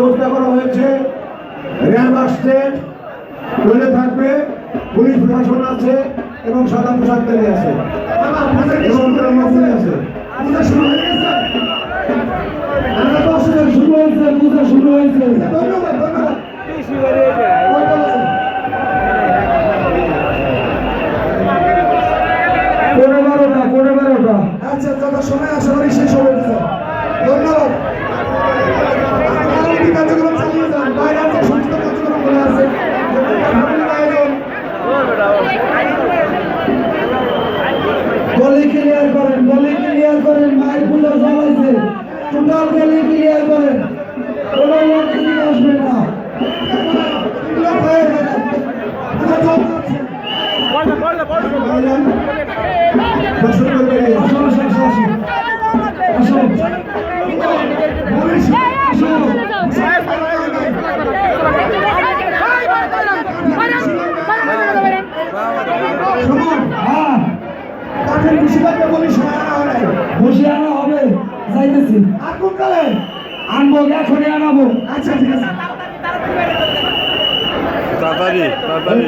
ব্যবস্থা করা হয়েছে। র্যাব আসছে, ট্রেনে থাকবে, পুলিশ প্রশাসন আছে এবং সাদা পোশাকধারী আছে এবং পুলিশ আছে। শুরু হয়েছে, পূজা শুরু হয়েছে। ধন্যবাদ ধন্যবাদ। পনেরো বারোটা। আচ্ছা, যত সময় আশা করি শেষ হবে। ধন্যবাদ। কার্যক্রম চালিয়ে যান, বাইরে আছে সমস্ত কার্যক্রম করে আছে। গলি ক্লিয়ার করেন, গলি ক্লিয়ার করেন, মায়ের পূজা চালাইছে, টোটাল গলি ক্লিয়ার করেন, কোনো লোক এদিকে আসবে না। বসে আনা হবে, যাইতেছি। আর কোন কালে আনবো, এখনই আনাবো। আচ্ছা ঠিক আছে, তাড়াতাড়ি তাড়াতাড়ি।